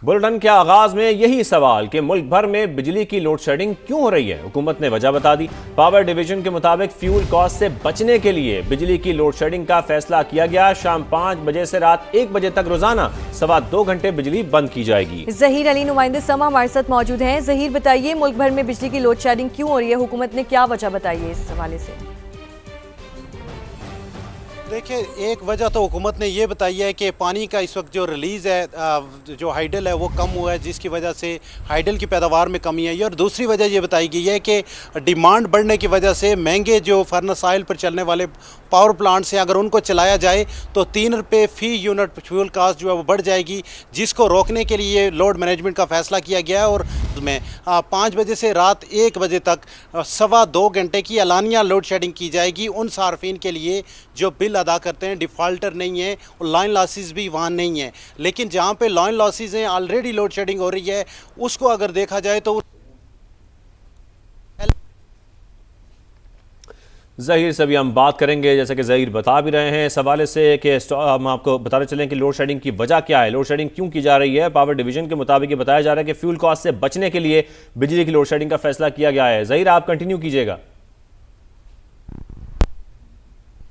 Bulletin के आगाज में यही सवाल कि मुल्क भर में बिजली की लोड शेडिंग क्यों हो रही है। हुकूमत ने वजह बता दी। पावर डिवीजन के मुताबिक फ्यूल कॉस्ट से बचने के लिए बिजली की लोड शेडिंग का फैसला किया गया। शाम 5 बजे से रात 1 बजे तक रोजाना 2.25 घंटे बिजली बंद की जाएगी। जहीर अली नुमाइंदे समा हमारे साथ मौजूद हैं। जहीर, बताइए मुल्क भर में बिजली की लोड शेडिंग क्यों हो रही है, हुकूमत ने क्या वजह बताई है इस हवाले से? देखिए, एक वजह तो हुकूमत ने ये बताई है कि पानी का इस वक्त जो रिलीज़ है, जो हाइडल है वो कम हुआ है, जिसकी वजह से हाइडल की पैदावार में कमी आई है। और दूसरी वजह ये बताई गई है कि डिमांड बढ़ने की वजह से महंगे जो फर्नेस ऑयल पर चलने वाले पावर प्लांट्स हैं, अगर उनको चलाया जाए तो 3 रुपये फ़ी यूनिट फ्यूल कास्ट जो है वो बढ़ जाएगी, जिसको रोकने के लिए लोड मैनेजमेंट का फ़ैसला किया गया है। और में 5 बजे से रात 1 बजे तक 2.25 घंटे की एलानिया लोड शेडिंग की जाएगी उन सार्फिन के लिए जो बिल अदा करते हैं, डिफ़ॉल्टर नहीं है और लाइन लॉसेस भी वहाँ नहीं है। लेकिन जहाँ पे लाइन लॉसेस हैं, ऑलरेडी लोड शेडिंग हो रही है, उसको अगर देखा जाए तो जहीर से भी हम बात करेंगे, जैसे कि जहीर बता भी रहे हैं इस हवाले से कि हम आपको बताते चलें कि लोड शेडिंग की वजह क्या है, लोड शेडिंग क्यों की जा रही है। पावर डिवीजन के मुताबिक ये बताया जा रहा है कि फ्यूल कॉस्ट से बचने के लिए बिजली की लोड शेडिंग का फैसला किया गया है। जहीर, आप कंटिन्यू कीजिएगा।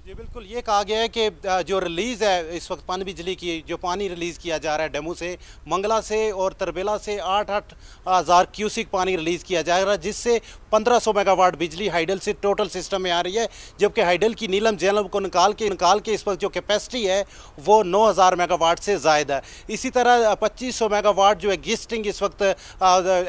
जी बिल्कुल, ये कहा गया है कि जो रिलीज़ है इस वक्त पानी बिजली की, जो पानी रिलीज़ किया जा रहा है डेमू से, मंगला से और तरबेला से 8-8 हज़ार क्यूसिक पानी रिलीज़ किया जा रहा है, जिससे 1500 मेगावाट बिजली हाइडल से टोटल सिस्टम में आ रही है। जबकि हाइडल की नीलम जेलम को निकाल के इस वक्त जो कैपेसिटी है वो 9000 मेगावाट से ज़ायद है। इसी तरह 2500 मेगावाट जो एग्जिस्टिंग इस वक्त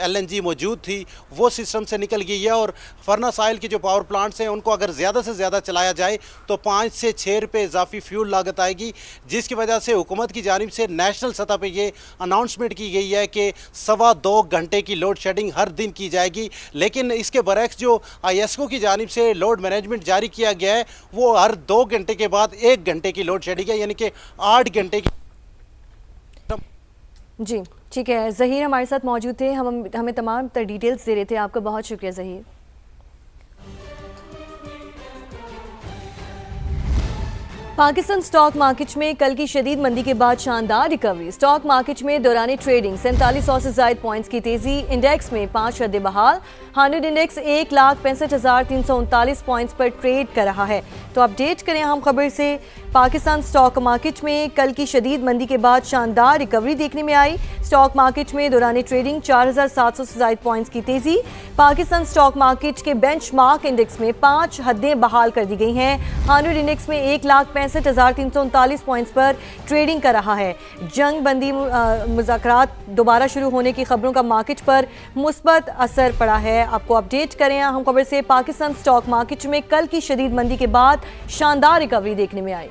LNG मौजूद थी वो सिस्टम से निकल गई है। और फर्नेस ऑयल के जो पावर प्लांट्स हैं उनको अगर ज़्यादा से ज़्यादा चलाया जाए तो 5 से 6 रुपये इजाफी फ्यूल लागत आएगी, जिसकी वजह से हुकूमत की जानिब से नेशनल सतह पर ये अनाउंसमेंट की गई है कि 2.25 घंटे की लोड शेडिंग हर दिन की जाएगी। लेकिन इसके बरक्स जो IESCO की जानिब से लोड मैनेजमेंट जारी किया गया है वो हर 2 घंटे के बाद 1 घंटे की लोड शेडिंग है, यानी कि 8 घंटे की। जी ठीक है, जहीर हमारे साथ मौजूद थे, हमें तमाम डिटेल्स दे रहे थे। आपका बहुत शुक्रिया जहीर। पाकिस्तान स्टॉक मार्केट में कल की शदीद मंदी के बाद शानदार रिकवरी। स्टॉक मार्केट में दौरान ट्रेडिंग 4700 से ज़ायद पॉइंट्स की तेजी। इंडेक्स में 5 हदें बहाल। 100 इंडेक्स 1,65,339 पॉइंट्स पर ट्रेड कर रहा है। तो अपडेट करें अहम खबर से। पाकिस्तान स्टॉक मार्केट में कल की शदीद मंदी के बाद शानदार रिकवरी देखने में आई। स्टॉक मार्केट में दौरान ट्रेडिंग 4700 से ज़ायद पॉइंट्स की तेजी। पाकिस्तान स्टॉक मार्केट के बेंचमार्क इंडेक्स में 5 हदें बहाल कर दी गई हैं। 100 इंडेक्स में 1,65,339 पॉइंट्स पर ट्रेडिंग कर रहा है। जंग बंदी मुज़ाकरात दोबारा शुरू होने की खबरों का मार्केट पर मुस्बत असर पड़ा है। आपको अपडेट करें अहम खबर से। पाकिस्तान स्टॉक मार्केट में कल की शदीद मंदी के बाद शानदार रिकवरी देखने में आई।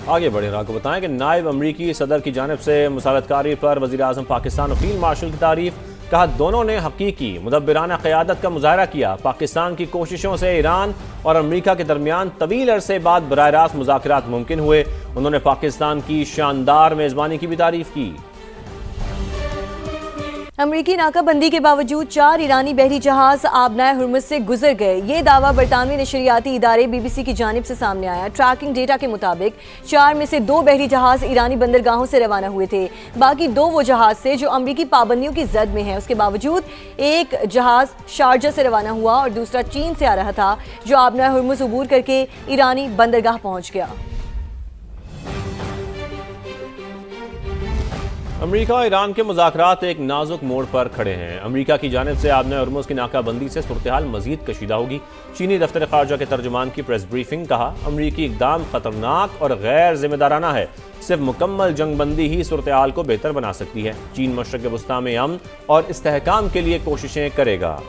आगे बढ़े, आपको बताएं कि नायब अमरीकी सदर की जानिब से मुसालतकारी पर वज़ीर आज़म पाकिस्तान और फील्ड मार्शल की तारीफ। कहा दोनों ने हकीकी मुदब्बिराना क़यादत का मुजाहरा किया। पाकिस्तान की कोशिशों से ईरान और अमरीका के दरमियान तवील अरसे बाद बराह रास्त मुज़ाकरात मुमकिन हुए। उन्होंने पाकिस्तान की शानदार मेज़बानी की भी तारीफ की। अमरीकी नाकाबंदी के बावजूद 4 ईरानी बहरी जहाज आबनाए हुर्मुज़ से गुजर गए। ये दावा बरतानवी नशरियाती इदारे BBC की जानिब से सामने आया। ट्रैकिंग डेटा के मुताबिक 4 में से 2 बहरी जहाज ईरानी बंदरगाहों से रवाना हुए थे। बाकी 2 वो जहाज थे जो अमरीकी पाबंदियों की जद में हैं। उसके बावजूद एक जहाज शारजा से रवाना हुआ और दूसरा चीन से आ रहा था, जो आबनाए हुर्मुज़ अबूर करके ईरानी बंदरगाह पहुँच गया। अमरीका और ईरान के मुज़ाकरात एक नाजुक मोड़ पर खड़े हैं। अमरीका की जानिब से आबनाए हुर्मुज़ की नाकाबंदी से सूरत-ए-हाल मज़ीद कशीदा होगी। चीनी दफ्तर ख़ारजा के तर्जुमान की प्रेस ब्रीफिंग। कहा अमरीकी इक़दाम ख़तरनाक और गैर जिम्मेदाराना है। सिर्फ मुकम्मल जंगबंदी ही सूरत-ए-हाल को बेहतर बना सकती है। चीन मशरक़ वस्ता में अमन और इस्तेहकाम के लिए कोशिशें करेगा।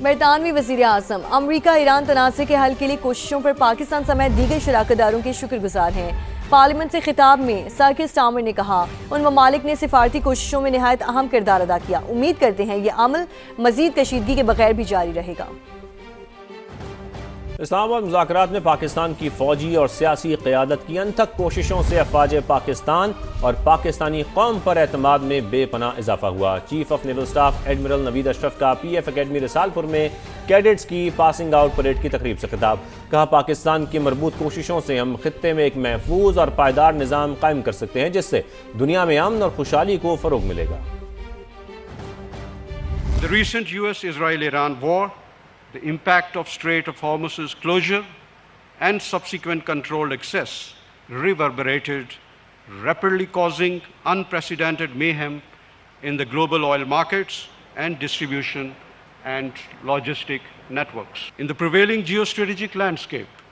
बरतानवी वज़ीर आज़म अमरीका ईरान तनाज़े के हल के लिए कोशिशों पर पाकिस्तान समेत दीगर शराकतदारों के शुक्रगुजार हैं। पार्लियामेंट से खिताब में सर स्टार्मर ने कहा उन ममालिक ने सिफारती कोशिशों में नहायत अहम किरदार अदा किया। उम्मीद करते हैं ये अमल मज़ीद कशीदगी के बगैर भी जारी रहेगा। इस्लामाबाद मुज़ाकरात में पाकिस्तान की फौजी और सियासी क़यादत की अनथक कोशिशों से अफवाज पाकिस्तान और पाकिस्तानी कौम पर एतमाद में बेपनाह इजाफा हुआ। Chief of naval staff admiral Naveed Ashraf का PF अकेडमी रिसालपुर में कैडेट्स की पासिंग आउट परेड की तकरीब से खिताब। कहा, पाकिस्तान की मरबूत कोशिशों से हम खित्ते में एक महफूज और पायदार निज़ाम कायम कर सकते हैं, जिससे दुनिया में अमन और खुशहाली को फ़रोग मिलेगा। The recent US-Israel-Iran war, the impact of Strait of Hormuz's closure and subsequent controlled access reverberated, rapidly causing unprecedented mayhem in the global oil markets and distribution and logistic networks. In the prevailing geostrategic landscape,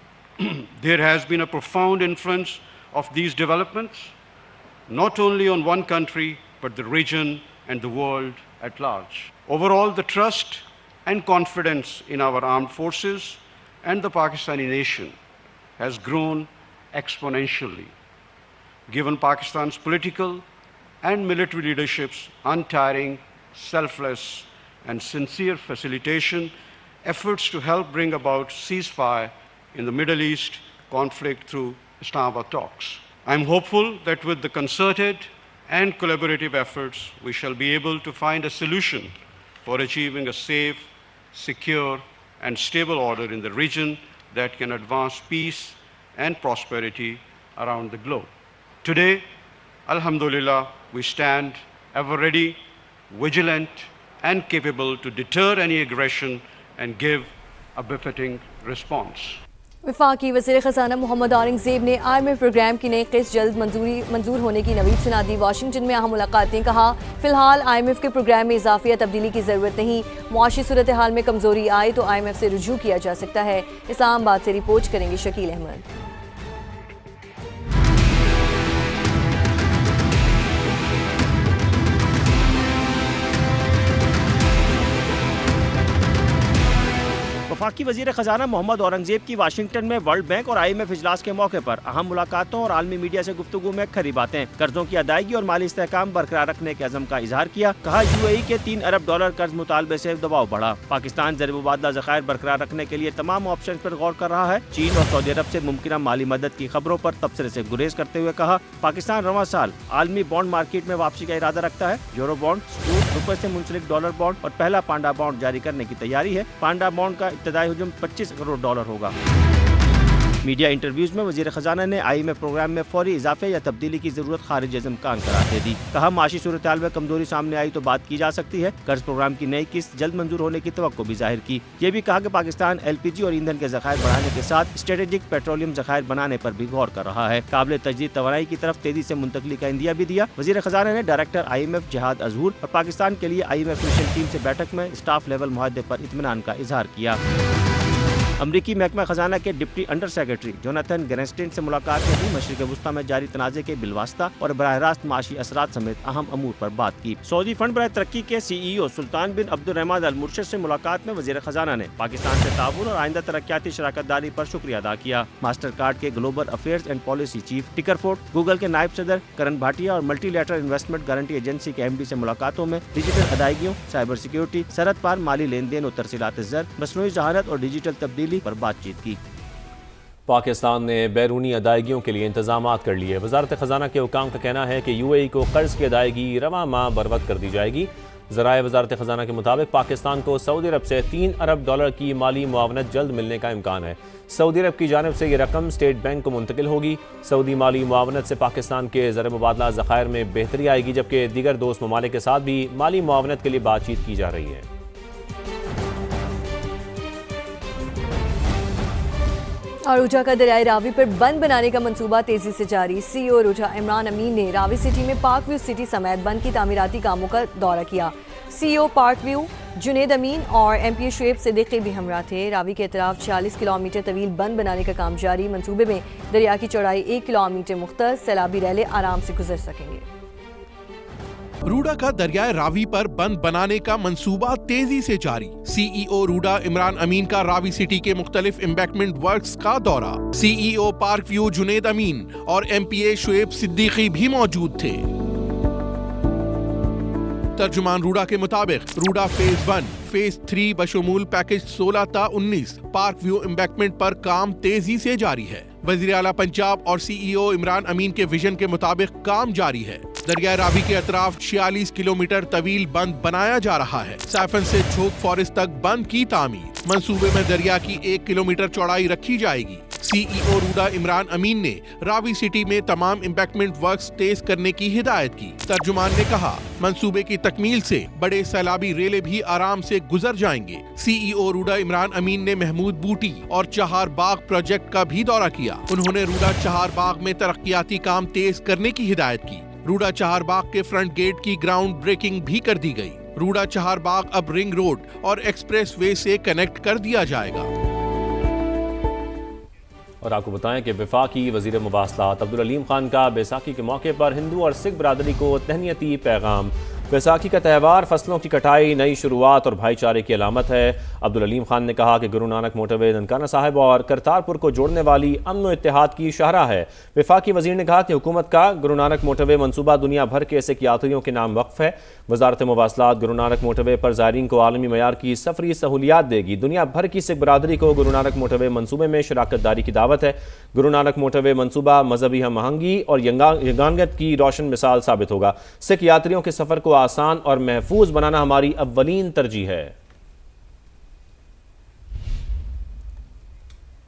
there has been a profound influence of these developments, not only on one country, but the region and the world at large. Overall, the trust and confidence in our armed forces and the Pakistani nation has grown exponentially, given Pakistan's political and military leadership's untiring, selfless, and sincere facilitation efforts to help bring about ceasefire in the Middle East conflict through Islamabad talks. I am hopeful that with the concerted and collaborative efforts, we shall be able to find a solution for achieving a safe, secure, and stable order in the region that can advance peace and prosperity around the globe. Today, Alhamdulillah, we stand ever ready, vigilant, and capable to deter any aggression and give a befitting response. वफाकी वज़ीर ख़ज़ाना मोहम्मद औरंगज़ेब ने IMF programme की नई किस्त जल्द मंजूर होने की नवीद सुना दी। वाशिंगटन में अहम मुलाकातें। कहा, फ़िलहाल IMF के प्रोग्राम में इजाफ़े या तब्दीली की ज़रूरत नहीं। मुआशी सूरत हाल में कमज़ोरी आए तो IMF से रुजू किया जा सकता है। इस्लामाबाद से रिपोर्ट करेंगे शकील अहमद। वफाकी वज़ीर ख़ज़ाना मोहम्मद औरंगज़ेब की वाशिंगटन में वर्ल्ड बैंक और IMF इजलास के मौके पर अहम मुलाकातों और आलमी मीडिया से गुफ्तगू में खरी बातें। कर्जों की अदायगी और माली इस्तेहकाम बरकरार रखने के अज़म का इजहार किया। कहा, UAE के $3 अरब कर्ज मुतालबे से दबाव बढ़ा। पाकिस्तान ज़र मुबादला ज़खायर बरकरार रखने के लिए तमाम ऑप्शन पर गौर कर रहा है। चीन और सऊदी अरब से मुमकिन माली मदद की खबरों पर तबसरे से गुरेज करते हुए कहा, पाकिस्तान रवां साल आलमी बॉन्ड मार्केट में वापसी का इरादा रखता है। यूरो बॉन्ड, रुपए से मुंसलिक डॉलर बॉन्ड और पहला पांडा बॉन्ड जारी करने की तैयारी है। पांडा बॉन्ड का इब्तदाई हुजूम $25 करोड़ होगा। मीडिया इंटरव्यूज में वजीर खजाना ने IMF प्रोग्राम में फौरी इजाफे या तब्दीली की जरूरत खारिज इम्कान करार दे दी। कहा, माशी सूरत हाल में कमजोरी सामने आई तो बात की जा सकती है। कर्ज प्रोग्राम की नई किस्त जल्द मंजूर होने की तवक्को भी जाहिर की। ये भी कहा कि पाकिस्तान LPG और ईंधन के जखायर बढ़ाने के साथ स्ट्रेटेजिक पेट्रोलियम जखायर बनाने पर भी गौर कर रहा है। काबिल तजदीद तवानाई की तरफ तेजी से मुंतकली का इंदिया भी दिया। वजीर खजाना ने डायरेक्टर IMF जिहाद अजहूर और पाकिस्तान के लिए IMF मिशन टीम से बैठक में स्टाफ लेवल मुआहदे पर इत्मीनान का इजहार किया। अमरीकी महकमा खजाना के डिप्टी अंडर सेक्रेटरी जोनाथन ग्रेनस्टीन से मुलाकात में भी मशरिक वुस्ता में जारी तनाज़े के बिलवास्ता और बराह रास्त माशी असरात समेत अहम अमूर पर बात की। सऊदी फंड बराए तरक्की के CEO सुल्तान बिन अब्दुर्रहमान अल मुर्शिद से मुलाकात में वजीर खजाना ने पाकिस्तान से ताउन और आइंदा तरक्याती शराकत दारी पर शुक्रिया अदा किया। मास्टर कार्ड के global affairs and policy chief Tickerford, Google के नायब सदर करण भाटिया और मल्टीलैटरल इन्वेस्टमेंट गारंटी एजेंसी के MD से मुलाकातों में डिजिटल अदायगियों, साइबर सिक्योरिटी, सरहद पार माली लेन देन और तरसीलात ज़र, मसनूई जहानत और डिजिटल तब्दीली पर बातचीत की। पाकिस्तान ने बैरूनी अदायगियों के लिए इंतजामात कर लिए। वजारत ख़जाना के हुकाम का कहना है कि UAE को कर्ज की अदायगी रवां माह बरवक्त कर दी जाएगी। ज़राए वजारत ख़जाना के मुताबिक पाकिस्तान को सऊदी अरब से $3 अरब की माली मुआवनत जल्द मिलने का इम्कान है। सऊदी अरब की जानिब से ये रकम स्टेट बैंक को मुंतकिल होगी। सऊदी माली मुआवनत से पाकिस्तान के ज़र मुबादला ज़खायर में बेहतरी आएगी, जबकि दीगर दोस्त ममालिक के साथ भी माली मुआवनत के लिए बातचीत की जा रही है। अरूजा का दरियाई रावी पर बंद बनाने का मंसूबा तेजी से जारी। CEO अरूजा इमरान अमीन ने रावी सिटी में पार्क व्यू सिटी समेत बंद की तामीराती कामों का दौरा किया। CEO पार्क व्यू जुनेद अमीन और MPA शुएब सिद्दीकी भी हमरा थे। रावी के अतराफ 40 किलोमीटर तवील बंद बनाने का काम जारी। मंसूबे में दरिया की चौड़ाई 1 किलोमीटर मुख्तर, सैलाबी रैले आराम से गुजर सकेंगे। रूडा का दरियाए रावी पर बंद बनाने का मंसूबा तेजी से जारी। CEO रूडा इमरान अमीन का रावी सिटी के मुख्तलिफ एम्बैंकमेंट वर्क्स का दौरा। CEO पार्क व्यू जुनेद अमीन और MPA शुएब सिद्दीकी भी मौजूद थे। तर्जुमान रूडा के मुताबिक रूडा फेज 1, फेज 3 बशमूल पैकेज 16 ता 19 पार्क व्यू एम्बैंकमेंट पर काम तेजी से जारी है। वजीर आला पंजाब और CEO इमरान अमीन के विजन के मुताबिक काम जारी है। दरिया रावी के अतराफ 46 किलोमीटर तवील बंद बनाया जा रहा है। सैफन से छोक फॉरेस्ट तक बंद की तामीर। मंसूबे में दरिया की 1 किलोमीटर चौड़ाई रखी जाएगी। CEO रूडा इमरान अमीन ने रावी सिटी में तमाम एम्बैंकमेंट वर्क्स तेज करने की हिदायत की। तर्जुमान ने कहा, मंसूबे की तकमील से बड़े सैलाबी रेले भी आराम से गुजर जाएंगे। CEO रूडा इमरान अमीन ने महमूद बूटी और चहार बाग प्रोजेक्ट का भी दौरा किया। उन्होंने रूडा चहार बाग में तरक्याती काम तेज करने की हिदायत की। रूडा चहार बाग के फ्रंट गेट की ग्राउंड ब्रेकिंग भी कर दी गई। रूडा चहार बाग अब रिंग रोड और एक्सप्रेस वे से कनेक्ट कर दिया जाएगा। और आपको बताएं कि वफाकी वज़ीर मुवासलात अब्दुल अलीम खान का बैसाखी के मौके पर हिंदू और सिख बरादरी को तहनीती पैगाम। बैसाखी का त्यौहार फसलों की कटाई, नई शुरुआत और भाईचारे की अलामत है। अब्दुल अलीम खान ने कहा कि गुरु नानक मोटरवे ननकाना साहिब और करतारपुर को जोड़ने वाली अमन व इत्तेहाद की शाहरा है। वफाकी वज़ीर ने कहा कि हुकूमत का गुरु नानक मोटरवे मनसूबा दुनिया भर के सिख यात्रियों के नाम वक्फ है। वजारत मुवासलात गुरु नानक मोटरवे पर ज़ायरीन को आलमी मयार की सफरी सहूलियात देगी। दुनिया भर की सिख बरादरी को गुरु नानक मोटरवे मनसूबे में शराकत दारी की दावत है। गुरु नानक मोटरवे मनसूबा मजहबी हम आहंगी और यंगानगत की रोशन मिसाल साबित होगा। सिख यात्रियों के सफ़र को आसान और महफूज बनाना हमारी अव्वलीन तरजीह है।